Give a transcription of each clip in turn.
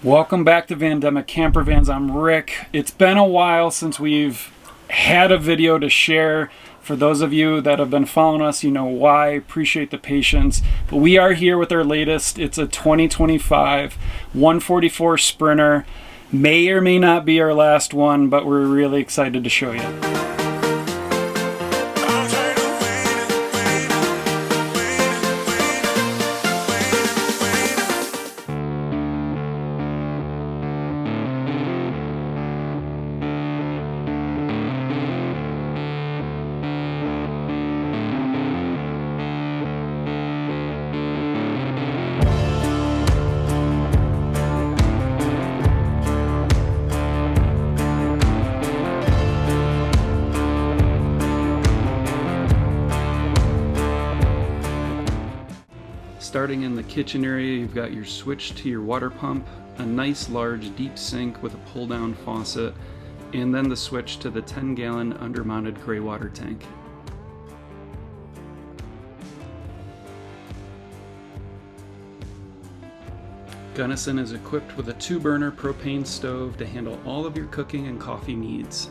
Welcome back to Vandemic Campervans. I'm Rick. It's been a while since we've had a video to share. For those of you that have been following us, you know why. Appreciate the patience. But we are here with our latest. It's a 2025 144 Sprinter. May or may not be our last one, but we're really excited to show you. Starting in the kitchen area, you've got your switch to your water pump, a nice large deep sink with a pull down faucet, and then the switch to the 10-gallon under-mounted gray water tank. Gunnison is equipped with a 2-burner propane stove to handle all of your cooking and coffee needs.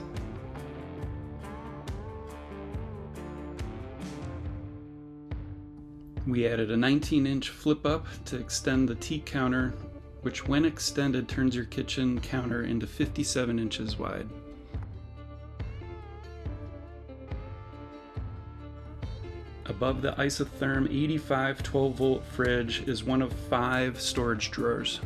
We added a 19-inch flip-up to extend the teak counter, which when extended turns your kitchen counter into 57 inches wide. Above the isotherm 85 12-volt fridge is one of 5 storage drawers.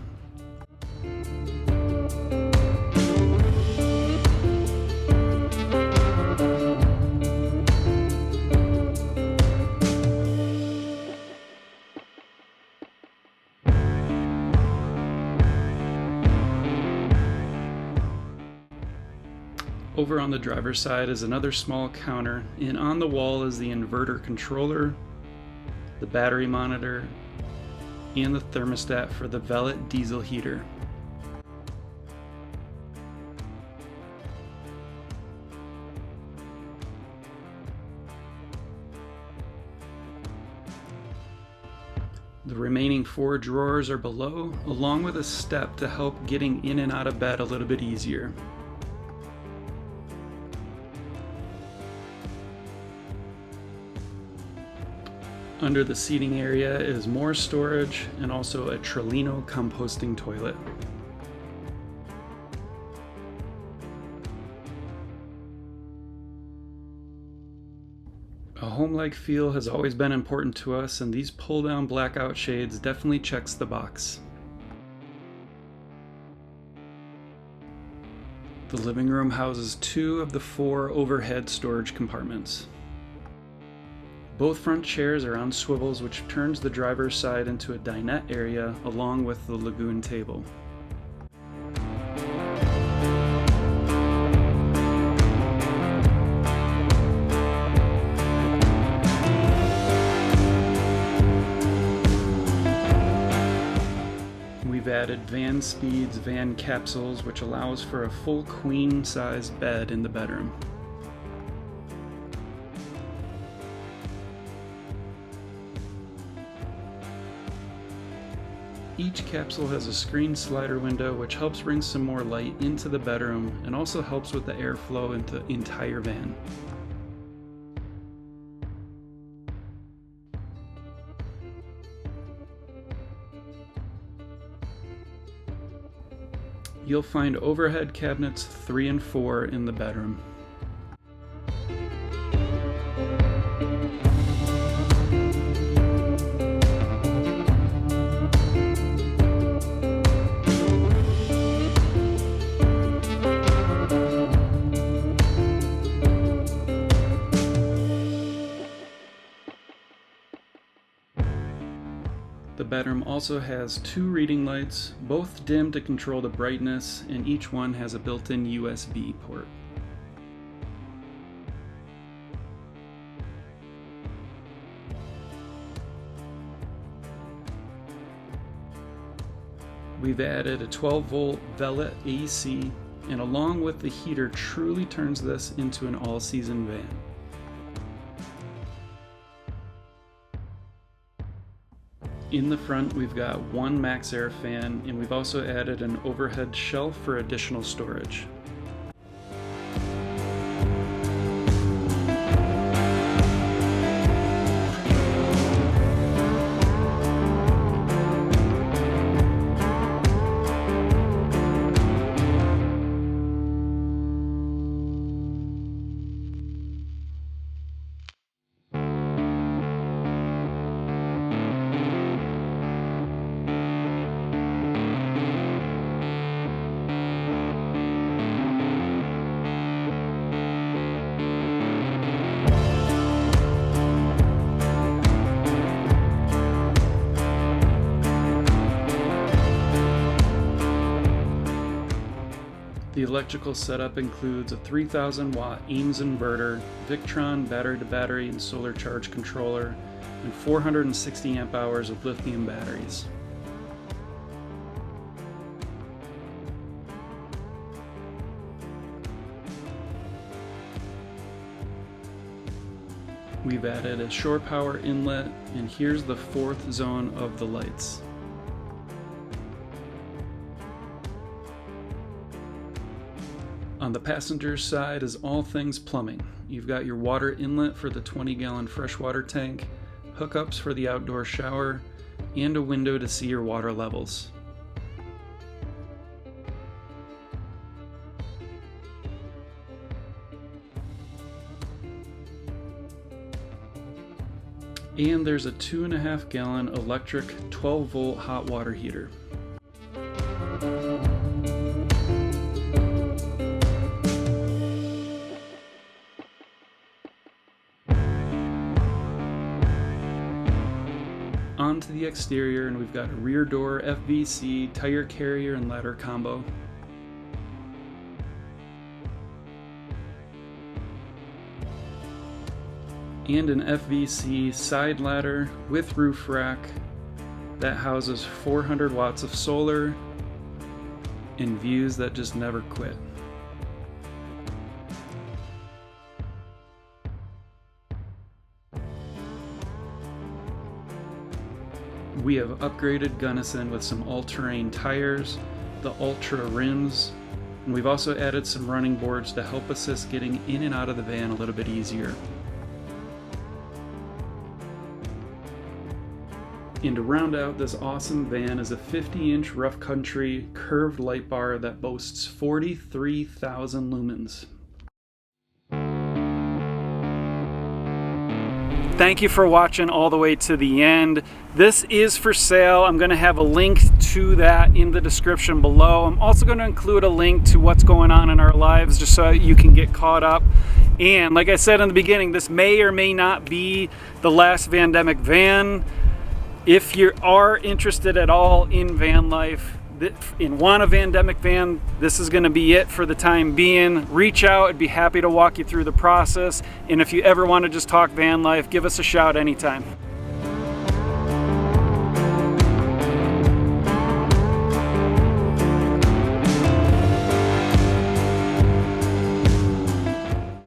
Over on the driver's side is another small counter, and on the wall is the inverter controller, the battery monitor, and the thermostat for the Velit diesel heater. The remaining 4 drawers are below, along with a step to help getting in and out of bed a little bit easier. Under the seating area is more storage and also a Trellino composting toilet. A home-like feel has always been important to us, and these pull-down blackout shades definitely checks the box. The living room houses 2 of the 4 overhead storage compartments. Both front chairs are on swivels, which turns the driver's side into a dinette area along with the lagoon table. We've added Vanspeed's Van Capsules, which allows for a full queen-sized bed in the bedroom. Each capsule has a screen slider window, which helps bring some more light into the bedroom and also helps with the airflow into the entire van. You'll find overhead cabinets 3 and 4 in the bedroom. The bedroom also has 2 reading lights, both dim to control the brightness, and each one has a built-in USB port. We've added a 12-volt Velit AC, and along with the heater truly turns this into an all-season van. In the front, we've got one max air fan, and we've also added an overhead shelf for additional storage. The electrical setup includes a 3,000 watt Eames inverter, Victron battery-to-battery and solar charge controller, and 460 amp hours of lithium batteries. We've added a shore power inlet, and here's the fourth zone of the lights. On the passenger side is all things plumbing. You've got your water inlet for the 20-gallon freshwater tank, hookups for the outdoor shower, and a window to see your water levels. And there's a 2.5 gallon electric 12-volt hot water heater. Onto the exterior, and we've got a rear door FVC, tire carrier, and ladder combo. And an FVC side ladder with roof rack that houses 400 watts of solar and views that just never quit. We have upgraded Gunnison with some all-terrain tires, the Ultra rims, and we've also added some running boards to help assist getting in and out of the van a little bit easier. And to round out this awesome van is a 50-inch rough country curved light bar that boasts 43,000 lumens. Thank you for watching all the way to the end. This is for sale. I'm going to have a link to that in the description below. I'm also going to include a link to what's going on in our lives just so you can get caught up. And like I said in the beginning, this may or may not be the last Vandemic van. If you are interested at all in van life, and want a Vandemic van, this is going to be it for the time being. Reach out. I'd be happy to walk you through the process. And if you ever want to just talk van life, give us a shout anytime.